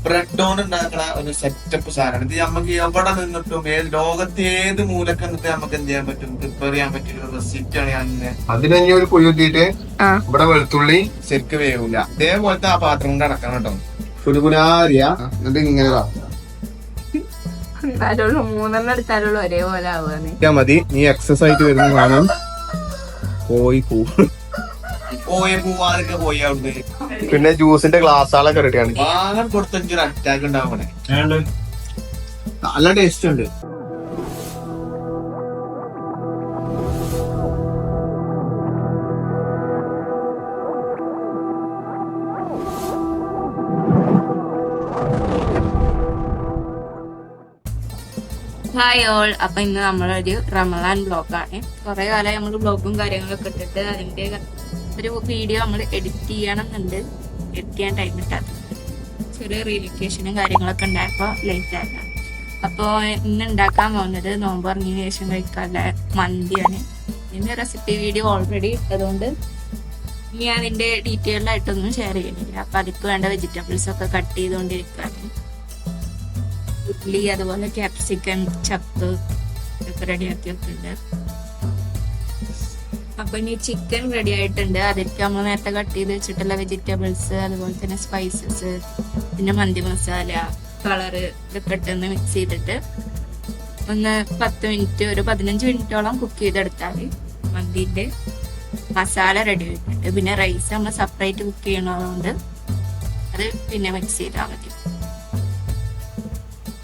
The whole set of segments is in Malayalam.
ബ്രെഡ് കൊണ്ട് ഉണ്ടാക്കുന്ന ഒരു സെറ്റപ്പ് സാധനമാണ് ഇത്. നമുക്ക് എവിടെ നിന്നിട്ടും ലോകത്തെ ഏത് മൂലക്ക് നിന്നിട്ട് നമുക്ക് എന്ത് ചെയ്യാൻ പറ്റും, പ്രിപ്പയർ ചെയ്യാൻ പറ്റിയ ഒരു റെസിപ്പിയാണ് ഞാൻ. അതിനെ ഒരു കുഴിട്ടിട്ട് ഇവിടെ വെളുത്തുള്ളി ശരിക്ക് വേവില്ല. ഇതേപോലത്തെ ആ പാത്രം കൊണ്ട് അടക്കണം കേട്ടോ. കുരുകുനാരിയ എന്നിട്ട് ഇങ്ങനെ മൂന്നെണ്ണം എടുത്താലുള്ള ഒരേപോലെ ആവുക മതി. നീ എക്സസൈസ് ആയിട്ട് വരുന്ന സാധനം പോയി പോവാതൊക്കെ പോയി അവിടുന്ന്. പിന്നെ ജ്യൂസിന്റെ ഗ്ലാസ്സുകളൊക്കെ റെഡിയാണ്. വാങ്ങാൻ കൊടുത്തൊരു അറ്റാക്ക് ഉണ്ടാവണേ. നല്ല ടേസ്റ്റ് ഉണ്ട്. Hi all. അപ്പൊ ഇന്ന് നമ്മളൊരു റമളാൻ ബ്ലോഗാണ്. കുറെ കാലമായി നമ്മൾ ബ്ലോഗും കാര്യങ്ങളൊക്കെ ഇട്ടിട്ട് അതിന്റെ ഒരു വീഡിയോ നമ്മൾ എഡിറ്റ് ചെയ്യണമെന്നുണ്ട്. എഡിറ്റ് ചെയ്യാൻ ടൈം കിട്ടാത്ത ചെറിയ റീലൊക്കേഷനും കാര്യങ്ങളൊക്കെ ഉണ്ടായപ്പോ ലേറ്റ് ആക്കാം. അപ്പോൾ ഇന്ന് ഉണ്ടാക്കാൻ പോകുന്നത് നോമ്പ് ഇറങ്ങിയതിന് ശേഷം കഴിക്കാനുള്ള മന്തിയാണ്. ഇതിന്റെ റെസിപ്പി വീഡിയോ ഓൾറെഡി ഇട്ടതുകൊണ്ട് ഇനി അതിന്റെ ഡീറ്റെയിൽഡ് ആയിട്ടൊന്നും ഷെയർ ചെയ്യുന്നില്ല. അപ്പൊ അതിക്ക് വേണ്ട വെജിറ്റബിൾസ് ഒക്കെ കട്ട് ചെയ്തുകൊണ്ടിരിക്കുകയാണ്. ഉള്ളി, അതുപോലെ ക്യാപ്സിക്കം, ചപ്പ് ഒക്കെ റെഡിയാക്കി വെക്കുന്നുണ്ട്. അപ്പൊ ഇനി ചിക്കൻ റെഡി ആയിട്ടുണ്ട്. അതിലേക്ക് നമ്മൾ നേരത്തെ കട്ട് ചെയ്ത് വെച്ചിട്ടുള്ള വെജിറ്റബിൾസ്, അതുപോലെ തന്നെ സ്പൈസസ്, പിന്നെ മന്തി മസാല, കളറ് ഇതൊക്കെ ഇട്ടൊന്ന് മിക്സ് ചെയ്തിട്ട് ഒന്ന് 10 മിനിറ്റ്, ഒരു 15 മിനിറ്റോളം കുക്ക് ചെയ്തെടുത്താൽ മന്തിന്റെ മസാല റെഡി ആയിട്ടുണ്ട്. പിന്നെ റൈസ് നമ്മൾ സെപ്പറേറ്റ് കുക്ക് ചെയ്യണതുകൊണ്ട് അത് പിന്നെ മിക്സ് ചെയ്താൽ മതി.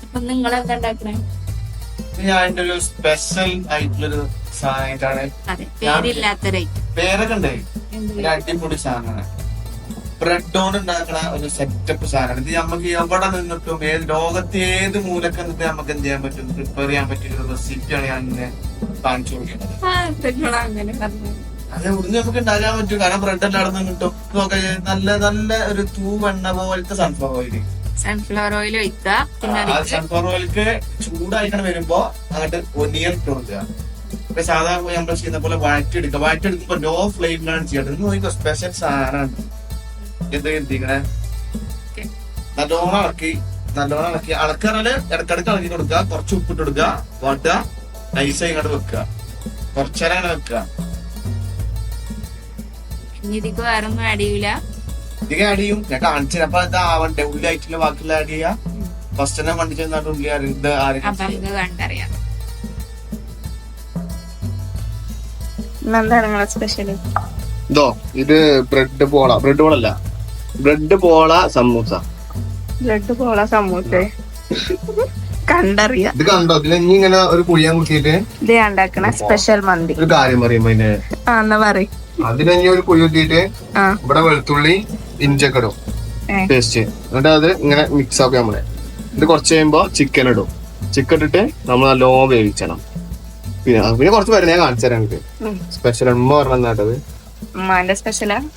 അപ്പൊ നിങ്ങൾ എന്താ ഉണ്ടാക്കണേ? ഞാൻ എന്റെ ഒരു സ്പെഷ്യൽ ആയിട്ടുള്ളൊരു സാധനമായിട്ടാണ്. അതെ, പേരില്ലാത്ത റൈറ്റ്. പേരൊക്കെ ഉണ്ട്. ഒരു അടിപൊളി സാധനമാണ്. ബ്രെഡ് കൊണ്ട് ഉണ്ടാക്കുന്ന ഒരു സെറ്റപ്പ് സാധനമാണ് ഇത്. നമുക്ക് എവിടെ നിന്നിട്ടും ലോകത്തെ ഏത് മൂലക്ക് നിന്നിട്ട് നമുക്ക് എന്ത് ചെയ്യാൻ പറ്റും, പ്രിപ്പയർ ചെയ്യാൻ പറ്റിയ ഒരു റെസിപ്പിയാണ് ഞാൻ കാണിച്ചു കൊടുക്കുന്നത്. അത് ഇവിടുന്ന് നമുക്ക് ഉണ്ടാക്കാൻ പറ്റും. കാരണം ബ്രെഡ് എല്ലായിടത്തും കിട്ടും. നല്ല നല്ല ഒരു തൂവെണ്ണ പോലത്തെ സൺഫ്ലവർ ഓയില്. സൺഫ്ലവർ ഓയിൽ ഒഴിക്കുക. പിന്നെ സൺഫ്ലവർ ഓയിലേക്ക് ചൂടായിട്ടാണ് വരുമ്പോ അങ്ങോട്ട് ഒനിയൻ ഇട്ട് കൊടുക്കുക. ഇപ്പൊ സാധാരണ നമ്മൾ ചെയ്യുന്ന പോലെ വഴറ്റിയെടുക്കുക. വഴറ്റിയെടുക്കുമ്പോ ലോ ഫ്ലെയിമിലാണ് ചെയ്യേണ്ടത്. സ്പെഷ്യൽ സാധനമാണ് എന്ത് എത്തിക്കണേ. നല്ലോണം ഇളക്കി ഇളക്കാറല് ഇടക്കിടക്ക് ഇളക്കി കൊടുക്കുക. കുറച്ച് ഉപ്പിട്ട് കൊടുക്കുക, വാട്ടുക, നൈസായി ഇങ്ങോട്ട് വെക്കുക. കുറച്ചേരം അങ്ങനെ വെക്കുക. ഇതിക്ക് വേറെ ഒന്നും ആഡ് ചെയ്യൂല. ഇതിക്ക് ആഡ് ചെയ്യും. ഞാൻ കാണിച്ചു. അപ്പൊ ഇത് ആവണ്ടേ, ഉള്ളി ആയിട്ടുള്ള ബാക്കിയുള്ള ആഡ് ചെയ്യാ. ഫസ്റ്റ് തന്നെ കണ്ടിട്ട് ഉള്ളി ഇത് കണ്ടറിയാം. ഇതോ ഇത് ബ്രെഡ് പോളല്ല, ബ്രെഡ് പോള സമൂസ. കണ്ടറിയാം. ഇത് കണ്ടോ? ഇതിൽ ഇനി ഇങ്ങനെ ഒരു കുഴിയാൻ കുത്തിയിട്ട് ഇത് ഉണ്ടാക്കണ സ്പെഷ്യൽ മന്തി. ഒരു കാര്യം പറയുമ്പോ അതിനെ ഒരു കുഴി കുത്തിയിട്ട് ഇവിടെ വെളുത്തുള്ളി ഇഞ്ചൊക്കെ ഇടും, പേസ്റ്റ്. എന്നിട്ട് അത് ഇങ്ങനെ മിക്സ് ആക്കി നമ്മളെ. ഇത് കുറച്ച് കഴിയുമ്പോ ചിക്കൻ ഇടും. ചിക്കൻ ഇട്ടിട്ട് നമ്മൾ നല്ലോണം വേവിച്ചണം. പിന്നെ കുറച്ച് പേരെ ഞാൻ കാണിച്ചു തരാം. എനിക്ക് സ്പെഷ്യൽ ഉമ്മ പറഞ്ഞത് ഉമ്മാന്റെ സ്പെഷ്യലാണ്.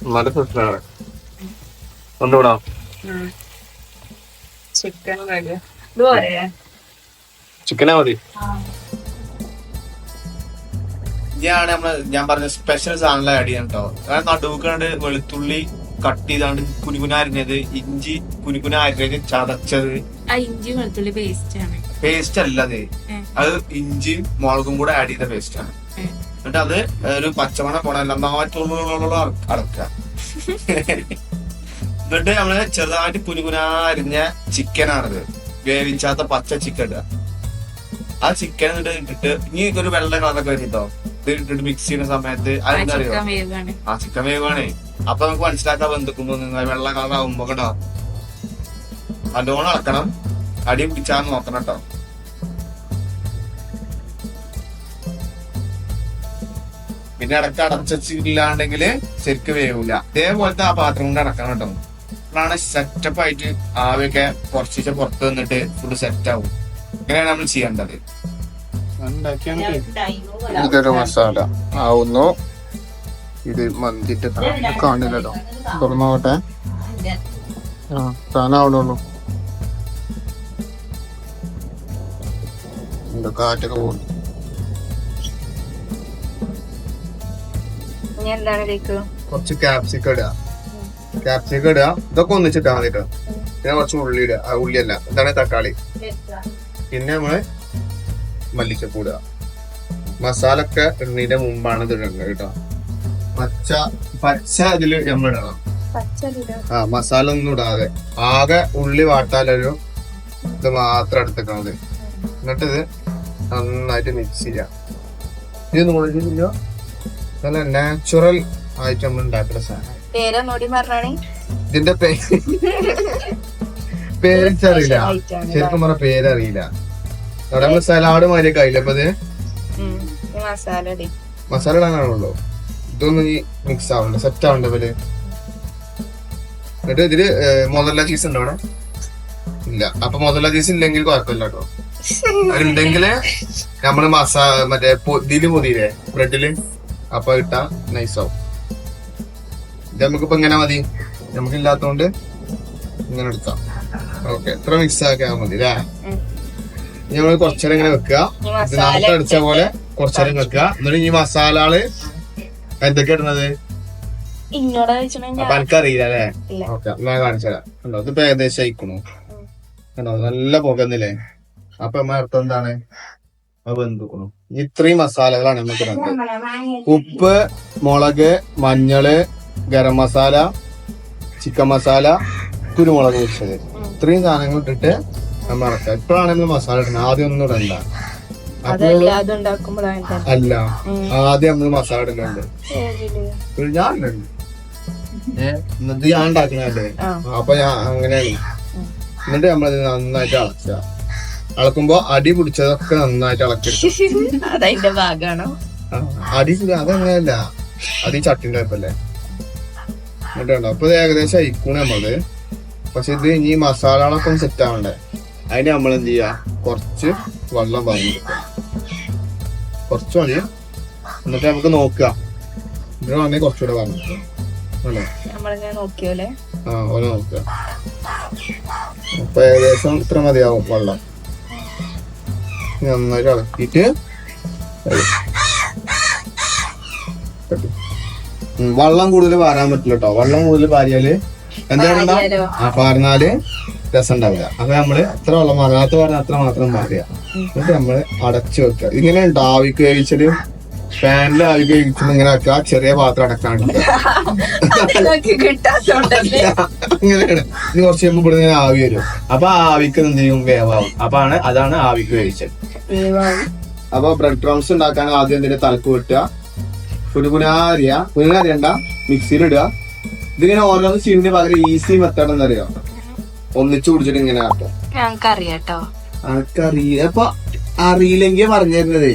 കൊണ്ടുവിടാം. ചിക്കനാ മതി. ഞാൻ പറഞ്ഞ സ്പെഷ്യൽ സാധനം ആഡ് ചെയ്യാൻ കേട്ടോ. കാരണം നടുക്കാണ്ട് വെളുത്തുള്ളി കട്ട് ചെയ്താണ്ട് കുനുകുന അരിഞ്ഞത്, ഇഞ്ചി കുനുകുന അരിഞ്ഞത്, ചതച്ചത്. ഇഞ്ചി വെളുത്തുള്ളി പേസ്റ്റ് അല്ലത്, അത് ഇഞ്ചിയും മുളകും കൂടെ ആഡ് ചെയ്ത പേസ്റ്റ് ആണ്. എന്നിട്ട് അത് ഒരു പച്ചമണ പോണല്ല നന്നായിട്ടുള്ള അടക്കുക. എന്നിട്ട് നമ്മള് ചെറുതായിട്ട് കുനുകുന അരിഞ്ഞ ചിക്കനാണിത്, വേവിച്ചാത്ത പച്ച ചിക്കൻ ഇടുക. ആ ചിക്കൻ എന്നിട്ട് ഇട്ടിട്ട് ഇനി ഒരു വെള്ള കളറൊക്കെ വരുന്നുണ്ടോ, ഇത് ഇട്ടിട്ട് മിക്സ് ചെയ്യുന്ന സമയത്ത് അതെന്താ അറിയോ, ആ ചിക്കൻ വേവാണേ. അപ്പൊ നമുക്ക് മനസ്സിലാക്കാൻ ബന്ധുക്കുമ്പോ വെള്ള കളർ ആവുമ്പോ കേട്ടോ നല്ലോണം ഇളക്കണം. അടി പിടിച്ചാന്ന് നോക്കണം കേട്ടോ. പിന്നെ ഇടക്ക് അടച്ചില്ലാണ്ടെങ്കിൽ ശരിക്ക് വേവൂല. ഇതേപോലത്തെ ആ പാത്രം കൊണ്ട് അടക്കണം കേട്ടോ. അപ്പോഴാണ് സെറ്റപ്പ് ആയിട്ട് ആവിയൊക്കെ കുറച്ച് പുറത്ത് വന്നിട്ട് ഫുഡ് സെറ്റ് ആവും. ഇങ്ങനെയാണ് നമ്മൾ ചെയ്യേണ്ടത്. ഇതൊരു മസാല ആവുന്നു. ഇത് മന്തിന്റെ കാണില്ലല്ലോ, തുറന്നോട്ടെ. താനാവണുള്ളൂ. കാറ്റൊക്കെ പോകുന്നു. കുറച്ച് ക്യാപ്സിക്കം ഇടുക. ഇതൊക്കെ ഒന്നിച്ചിട്ടാ മതി കേട്ടോ. പിന്നെ കുറച്ച് ഉള്ളി ഇടുക. ഉള്ളിയല്ല, എന്താണ് തക്കാളി. പിന്നെ നമ്മള് മല്ലിച്ചപ്പ് ഇടുക. മസാല ഒക്കെ ഇടുന്നതിന്റെ മുമ്പാണ് ഇത് ഇടേണ്ടത് കേട്ടോ. പച്ച ഇതില് നമ്മളിടണം. മസാല ഒന്നും ഇടാതെ ആകെ ഉള്ളി വാട്ടാലൊരു ഇത് മാത്രം എടുത്തേക്കണത്. എന്നിട്ട് ഇത് നന്നായിട്ട് മിക്സ് ചെയ്യാം. ഇത് നോക്കിയില്ല, നല്ല നാച്ചുറൽ ആയിട്ട് നമ്മൾ ഉണ്ടാക്കുന്ന സാധനം. ഇതിന്റെ പേരറിയില്ല, ശരിക്കും പറഞ്ഞ പേരറിയില്ല. അവിടെ നമ്മള് സലാഡ് മാതിരിയൊക്കെ ആയില്ല. അപ്പൊ ഇത് മസാല ഇടാനാണല്ലോ. ഇതൊന്നും ഈ മിക്സ് ആവണ്ട, സെറ്റ് ആവണ്ട പോലെ. എന്നിട്ട് ഇതില് മൊസറല്ല ചീസ് ഉണ്ടോ അവിടെ? ഇല്ല. അപ്പൊ മൊസറല്ല ചീസ് ഇല്ലെങ്കിൽ കുഴപ്പമില്ല കേട്ടോ. അതുണ്ടെങ്കില് നമ്മള് മറ്റേ ഇതില് പൊതിയില്ലേ ബ്രെഡില്, അപ്പൊ ഇട്ടാ നൈസാവും. ഇത് നമുക്കിപ്പോ ഇങ്ങനെ മതി, നമുക്കില്ലാത്തോണ്ട് ഇങ്ങനെ എടുക്കാം. ഓക്കെ, ഇത്ര മിക്സ് ആക്കിയാൽ മതി അല്ലേ? നമ്മള് കുറച്ചേരം ഇങ്ങനെ വെക്കുക. ഇത് നേരത്തെ അടിച്ച പോലെ കുറച്ചേരം വെക്കുക. എന്നിട്ട് ഈ മസാലകള് എന്തൊക്കെ ഇടുന്നത് അപ്പൊ എനിക്കറിയില്ല അല്ലേ? ഓക്കെ, ഞാൻ കാണിച്ചുതരാം. കണ്ടോ, ഇതിപ്പോ ഏകദേശം അയക്കണു. കണ്ടോ, നല്ല പുകന്നില്ലേ? അപ്പൊ നമ്മ അർത്ഥം എന്താണ്? അത് വെന്തുക്കണു. ഇത്രയും മസാലകളാണ് നമുക്ക് ഇടുന്നത്. ഉപ്പ്, മുളക്, മഞ്ഞള്, ഗരം മസാല, ചിക്കൻ മസാല, കുരുമുളക് പൊടിച്ചത്, ഇത്രയും സാധനങ്ങൾ ഇട്ടിട്ട് നമ്മൾ ഇറക്കാം. ഇപ്പോഴാണ് നമ്മൾ മസാല ഇടുന്നത്, ആദ്യം ഒന്നും ഇടണ്ട. അല്ല, ആദ്യം നമ്മൾ മസാല ഇടുന്നുണ്ട്. ഞാൻ ഇടുന്നുണ്ട്, എന്നിട്ട് ഞാൻ ഉണ്ടാക്കണല്ലേ. അപ്പൊ ഞാൻ അങ്ങനെയാണ്. എന്നിട്ട് നമ്മളത് നന്നായിട്ട് ഇളക്കുക. ഇളക്കുമ്പോ അടി പിടിച്ചതൊക്കെ നന്നായിട്ട് ഇളക്കിയെടുക്കും. അതതിന്റെ ഭാഗമാണോ? അടി അതങ്ങനെയല്ല, അത് ഈ ചട്ടിന്റെ കുഴപ്പല്ലേ. എന്നിട്ടുണ്ടോ അപ്പൊ ഇത് ഏകദേശം അയക്കൂണ് നമ്മളത്. പക്ഷെ ഇത് ഇനി മസാലകളൊക്കെ ഒന്ന് സെറ്റ് ആവണ്ടേ, അതിന് നമ്മൾ എന്ത് ചെയ്യാ, കുറച്ച് വെള്ളം പറഞ്ഞു കുറച്ച് മതി. എന്നിട്ട് നമുക്ക് നോക്കാം, ഇതിന് വേണമെങ്കിൽ കുറച്ചുകൂടെ പറഞ്ഞു നോക്കിയോലെ. ഓനെ നോക്കുക. അപ്പൊ ഏകദേശം ഇത്ര മതിയാവും വെള്ളം. നന്നായിട്ട് ഇളക്കിയിട്ട് വെള്ളം കൂടുതൽ പാരാൻ പറ്റില്ല കേട്ടോ. വെള്ളം കൂടുതൽ പാരിയാല് എന്താ പാർന്നാല് രസം ഉണ്ടാവില്ല. അപ്പൊ നമ്മള് എത്ര വെള്ളം മാറാത്ത പറഞ്ഞാൽ അത്ര മാത്രം പാരുക. എന്നിട്ട് നമ്മള് അടച്ചു വെക്കുക. ഇങ്ങനെ ഉണ്ട് ആവിക്ക് വേവിച്ചല്, ഫാനിൽ ആവിക്ക് വേവിച്ചത് ഇങ്ങനെ വെക്കുക. ചെറിയ പാത്രം അടക്കാണ്ട് അങ്ങനെയാണ്. ഇനി കുറച്ച് കഴിയുമ്പോ ഇവിടെ ഇങ്ങനെ ആവി വരും. അപ്പൊ ആവിക്ക് എന്ത് ചെയ്യും, വേവാവും. അതാണ് ആവിക്ക് വേവിച്ചത്. അപ്പൊ ബ്രെഡ് ക്രംസ് ഉണ്ടാക്കാൻ ആദ്യം എന്തിന്റെ തലക്ക് വെട്ടുക, കുനുകുനാരിയണ്ട, മിക്സിയിൽ ഇടുക. ഇതിങ്ങനെ ഓരോന്ന് ചെയ്യുന്നതിന് പകരം ഈസി മെത്തേഡ് എന്നറിയോ, ഒന്നിച്ചു കുടിച്ചിട്ട് ഇങ്ങനെ ആക്കാം. ഞങ്ങൾക്കറിയാട്ടോ. അപ്പൊ അറിയില്ലെങ്കിൽ പറഞ്ഞു തരുന്നതേ.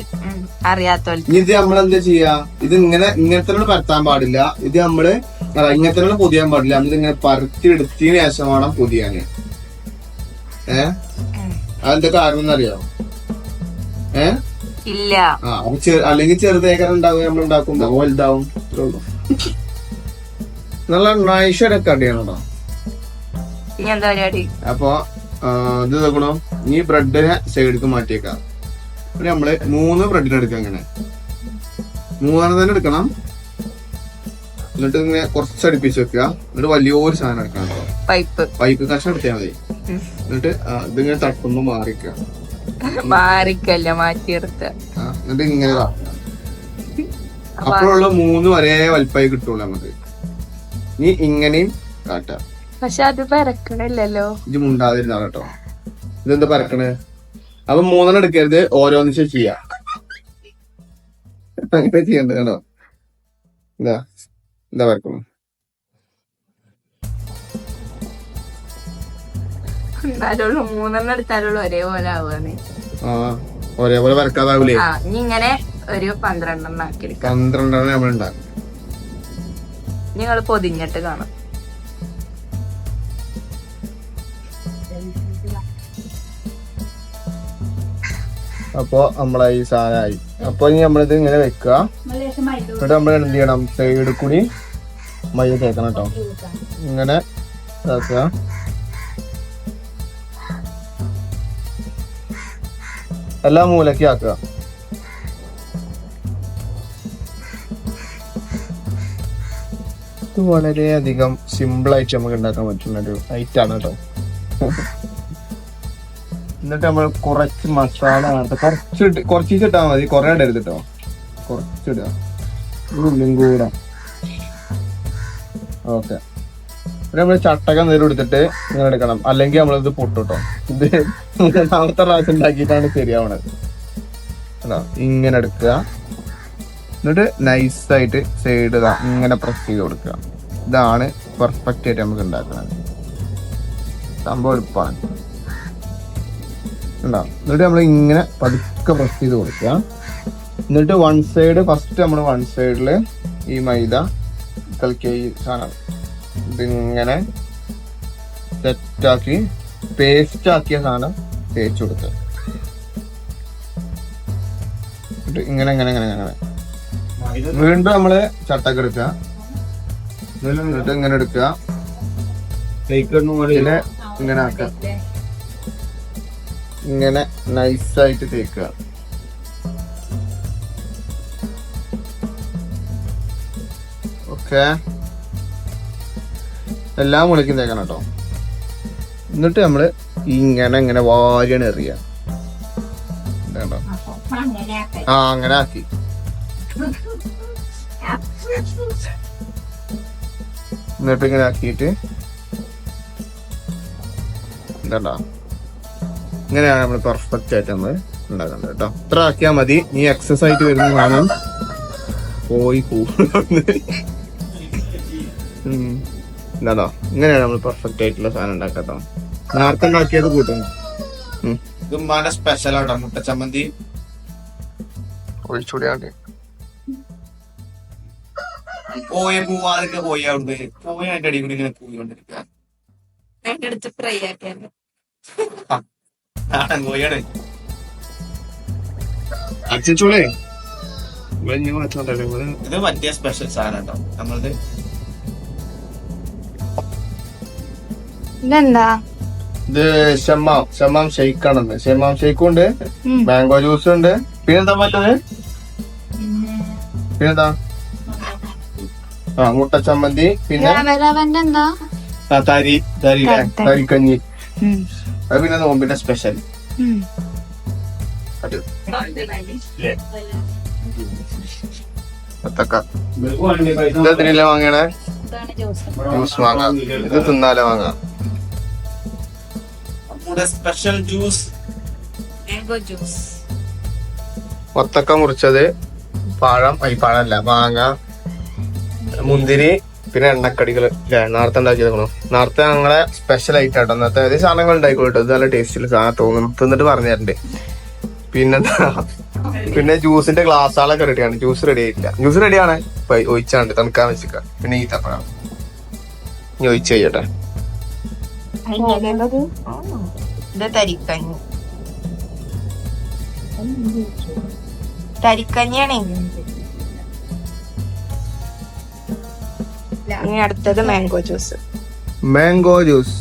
ഇത് നമ്മളെന്താ ചെയ്യാ, ഇത് ഇങ്ങനത്തെ പരത്താൻ പാടില്ല. ഇത് നമ്മള് ഇങ്ങനത്തെ പൊതിയാൻ പാടില്ല. നമ്മളിങ്ങനെ പരത്തി എടുത്തതിന് ശേഷം വേണം പൊതിയാന്. അതെന്താ കാരണം എന്നറിയോ? ഇല്ല. അല്ലെങ്കിൽ ചെറുതേക്കരം ഉണ്ടാവും, നമ്മൾ ഉണ്ടാക്കുമ്പോ വലുതാവും. നല്ല നൈഷൊക്കെ അടിയാണോ. അപ്പൊ ഇത് നോക്കണോ, ഈ ബ്രെഡിനെ സൈഡിലേക്ക് മാറ്റിയേക്കാം. പിന്നെ നമ്മള് 3 ബ്രെഡിന് എടുക്കാം. ഇങ്ങനെ 3 തന്നെ എടുക്കണം. എന്നിട്ട് ഇങ്ങനെ കുറച്ച് അടുപ്പിച്ച് വെക്കുക. എന്നിട്ട് വലിയൊരു സാധനം എടുക്കണം, പൈപ്പ് കഷ്ണം എടുത്താൽ മതി. എന്നിട്ട് ഇതിങ്ങനെ തട്ടുമ്പോ മാറിക്കുക. എന്നിട്ട് ഇങ്ങനെ അപ്പോഴുള്ള 3 ഒരേ വലിപ്പായി കിട്ടുള്ളൂ നമുക്ക്. നീ ഇങ്ങനെയും കാട്ടാം. പക്ഷെ അത് പരക്കണില്ലല്ലോ. ഇത് മുണ്ടാതിരുന്നാ കേട്ടോ. ഇതെന്താ പരക്കണേ? അപ്പൊ 3 എടുക്കരുത്, ഓരോന്നിച്ച് ചെയ്യാ. അങ്ങനെ ചെയ്യണ്ട കേട്ടോ. എന്താ പരക്കണം? എന്നാലുള്ളൂ 3 എടുത്താലുള്ളൂ ഒരേപോലെ ആവുകയാണ്. ഒരേപോലെ പരക്കാതാവൂലേ? ഇനി ഇങ്ങനെ ഒരു 12 ആക്കി 12 നമ്മൾ ഉണ്ടാക്കും. നിങ്ങൾ പൊതിഞ്ഞിട്ട് കാണാം. അപ്പൊ നമ്മളെ ഈ സാധനമായി. അപ്പൊ ഇനി നമ്മളിത് ഇങ്ങനെ വെക്കുക. എന്നിട്ട് നമ്മൾ എന്ത് ചെയ്യണം, സൈഡിൽ കൂടി മൈദ തേക്കണം കേട്ടോ. ഇങ്ങനെ തേക്കുക. എല്ലാ മൂലക്ക് ആക്കുക. ഇത് വളരെയധികം സിമ്പിൾ ആയിട്ട് നമുക്ക് ഉണ്ടാക്കാൻ പറ്റുന്ന ഒരു ഐറ്റാണ് കേട്ടോ. എന്നിട്ട് നമ്മൾ കുറച്ച് മസാല കുറച്ച് ഇട്ടാ മതി, കുറെ ഇടരുത് കേട്ടോ, കുറച്ചിടുക, ഉള്ളും കൂടെ. ഓക്കെ, നമ്മള് ചട്ടകം നേരം എടുത്തിട്ട് ഇങ്ങനെ എടുക്കണം, അല്ലെങ്കിൽ നമ്മളിത് പൊട്ടുട്ടോ. ഇത് മൂന്നാമത്തെ പ്രാവശ്യം ഉണ്ടാക്കിയിട്ടാണ് ശരിയാവണത്. ഇങ്ങനെ എടുക്കുക, എന്നിട്ട് നൈസായിട്ട് സൈഡ് ഇങ്ങനെ പ്രസ് ചെയ്ത് കൊടുക്കുക. ഇതാണ് പെർഫെക്റ്റ് ആയിട്ട് നമുക്ക് ഉണ്ടാക്കുന്നത്. സംഭവം എളുപ്പമാണ്. ഉണ്ടാവും. എന്നിട്ട് നമ്മൾ ഇങ്ങനെ പതുക്കെ പ്രസ് ചെയ്ത് കൊടുക്കുക. എന്നിട്ട് വൺ സൈഡ് ഫസ്റ്റ് നമ്മൾ വൺ സൈഡിൽ ഈ മൈദ കലക്കിയ ഈ സാധനം ഇതിങ്ങനെ സെറ്റാക്കി പേസ്റ്റ് ആക്കിയ സാധനം തേച്ച് കൊടുക്കുക. ഇങ്ങനെ ഇങ്ങനെ ഇങ്ങനെ ഇങ്ങനെ വീണ്ടും നമ്മള് ചട്ടക്ക് എടുക്കുക, എന്നിട്ട് ഇങ്ങനെ എടുക്കുക, ഇങ്ങനെ ആക്കുക, ഇങ്ങനെ നൈസായിട്ട് തേക്കുക. ഓക്കെ, എല്ലാം മുളയ്ക്കും തേക്കണം കേട്ടോ. എന്നിട്ട് നമ്മള് ഇങ്ങനെ ഇങ്ങനെ വാരിയാണ് എറിയ. ആ, അങ്ങനെ ആക്കി. എന്നിട്ട് ഇങ്ങനെ ആക്കിയിട്ട് എന്താ ഇങ്ങനെയാണ് നമ്മൾ പെർഫെക്റ്റ് ആയിട്ട് നമ്മൾ ഉണ്ടാക്കേണ്ടത് കേട്ടോ. ഇത്ര ആക്കിയാൽ മതി. ഈ എക്സസൈസ് ആയിട്ട് വരുന്ന സാധനം പോയി എന്താ ഇങ്ങനെയാണ് നമ്മൾ പെർഫെക്റ്റ് ആയിട്ടുള്ള സാധനം ഉണ്ടാക്കട്ടോ. നേരത്തെ ഉണ്ടാക്കിയത് കൂട്ടുന്നു. ഇത് സ്പെഷ്യൽ ആട്ടോ മുട്ട ചമ്മന്തി. ഒഴിച്ചുകൂടിയാണ്ട് പോവാതൊക്കെ പോയി അവിടുന്ന് പോയി അതിന്റെ അടി കൂടി ഇങ്ങനെ പോയിക്കൊണ്ടിരിക്കുക. ഫ്രൈ ആക്കിയാണ് പോയാണ് അച്ചൂളേ. ഇത് മറ്റേ സ്പെഷ്യൽ സാധനം കേട്ടോ നമ്മളത്. ഇതെന്താ? ഇത് ഷമ്മാം ഷെയ്ക്ക് ആണെന്ന്. ഷമ്മാം ഷെയ്ക്കും ഉണ്ട്, മാംഗോ ജ്യൂസും ഉണ്ട്. പിന്നെന്താ മറ്റത്? പിന്നെന്താ? മുട്ട ചമ്മന്തി, പിന്നെ തരിക്കഞ്ഞി. അത് പിന്നെ നോമ്പിന്റെ സ്പെഷ്യൽ. ഇതിലെ വാങ്ങണേ ജ്യൂസ് വാങ്ങാം. ഇത് തിന്നാലേ വാങ്ങാം. Special juice mango juice. ഒത്തക്ക മുറിച്ചത്, പഴമല്ല മാങ്ങ, മുന്തിരി, പിന്നെ എണ്ണക്കടികൾ നേരത്തെ ഉണ്ടാക്കിയെടുക്കണോ. നേരത്തെ ഞങ്ങളെ സ്പെഷ്യൽ ആയിട്ട് ആട്ടോ നേരത്തെ ഏത് സാധനങ്ങൾ ഉണ്ടായിക്കോട്ടോ. ഇത് നല്ല ടേസ്റ്റിൽ സാധനം തോന്നുന്നു. തിന്നിട്ട് പറഞ്ഞു തരണ്ടേ. പിന്നെ ജ്യൂസിന്റെ ഗ്ലാസ്സുകളൊക്കെ റെഡിയാണ്. ജ്യൂസ് റെഡി ആയിട്ടില്ല. ജ്യൂസ് റെഡിയാണ്, ഒഴിച്ചാണ്ട് തണുക്കാൻ വെച്ചിക്ക. പിന്നെ ഈ തപ്പഴം ഇനി ഒഴിച്ച് കഴിയട്ടെ. തരിക്കഞ്ഞാണേ. ഇനി അടുത്തത് മാംഗോ ജ്യൂസ്. മാംഗോ ജ്യൂസ്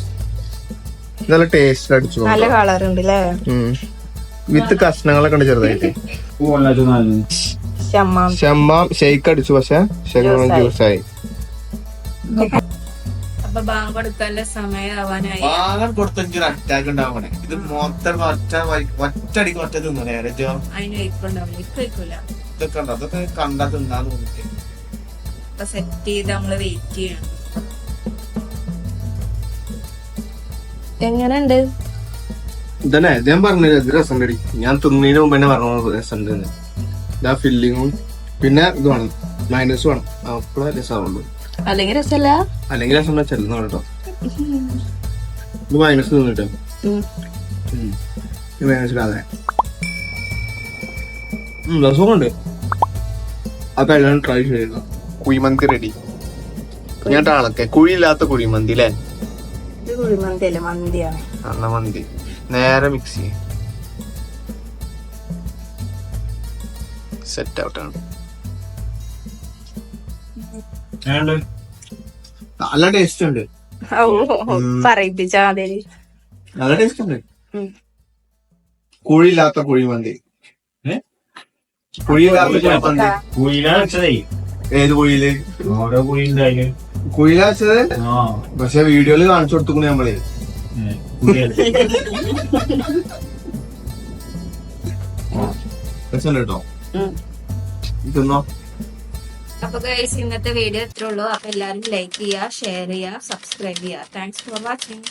നല്ല ടേസ്റ്റ് അടിച്ചു. നല്ല കളർ ഉണ്ട് അല്ലേ? വിത്ത് കഷ്ണങ്ങളൊക്കെ ഉണ്ട് ചെറുതായിട്ട്. ഷമ്മാം ഷെയ്ക്ക് അടിച്ചു, പക്ഷെ ജ്യൂസായി. അപ്പൊ ബാങ്ക് കൊടുക്കാനുള്ള സമയമാവാനായി. Bank കൊടുത്തെങ്കിൽ attack ഉണ്ടാവണേ. ഇത് മൊത്തം ഒറ്റടിക്ക് ഒറ്റ തിന്നണേ. അതിന് വെക്കുണ്ടാവില്ല, ഇപ്പൊ വെക്കൂല. ഇതൊക്കെ ഉണ്ടോ? അതൊക്കെ കണ്ടാ തിന്നാന്ന് തോന്നിട്ട് അപ്പൊ സെറ്റ് ചെയ്ത് നമ്മള് വെയിറ്റ് ചെയ്യണം. എങ്ങനെയുണ്ട്? ഇതന്നെ ഞാൻ പറഞ്ഞത് ഇത് രസം കടി. ഞാൻ തിന്നതിന് മുമ്പ് തന്നെ പറഞ്ഞ രസം ഉണ്ട്. ഇതാ ഫില്ലിങ്ങും പിന്നെ ഇത് വേണം, മൈനസ് വേണം. അപ്പോഴേ രസമുള്ളൂ. അല്ലെങ്കിൽ രസമല്ല, അല്ലെങ്കിൽ രസം ചെല്ലുന്ന കേട്ടോ. ഇത് മൈനസ് തിന്നിട്ടോ. മൈനസ് ഇടാതെ രസമുണ്ട്. അപ്പൊ എല്ലാം ട്രൈ ചെയ്യുക. കുഴിമന്തി റെഡി. ഞാൻ ആളൊക്കെ കുഴിയില്ലാത്ത കുഴിമന്തി അല്ലേ? ഇത് കുഴിമന്തി അല്ലേ? മന്തിയാണ്. നല്ല മന്തി. നേരെ മിക്സ് ചെയ്യും. സെറ്റ് ഔട്ടാണ്. നല്ല ടേസ്റ്റ് ഉണ്ട്. പറയിപ്പിച്ചാ മതി. നല്ല ടേസ്റ്റ് ഉണ്ട്. കുഴിയില്ലാത്ത കുഴിമന്തി. കുഴിയില്ലാത്ത കുഴിമന്തി. കുയിലാണ് വെച്ചതേ. ഏത് കുഴിയില്? ഓരോ കുഴി ഉണ്ടായാലും കുഴിയിലാ വെച്ചത്. പക്ഷെ വീഡിയോയില് കാണിച്ചു കൊടുത്തു നമ്മള്. കേട്ടോ ഇതൊന്നോ. അപ്പൊ ഗൈസ് ഇന്നത്തെ വീഡിയോ ഇത്രേ ഉള്ളൂ. അപ്പൊ എല്ലാരും ലൈക്ക് ചെയ്യുക, ഷെയർ ചെയ്യുക, സബ്സ്ക്രൈബ് ചെയ്യുക. Thanks for watching.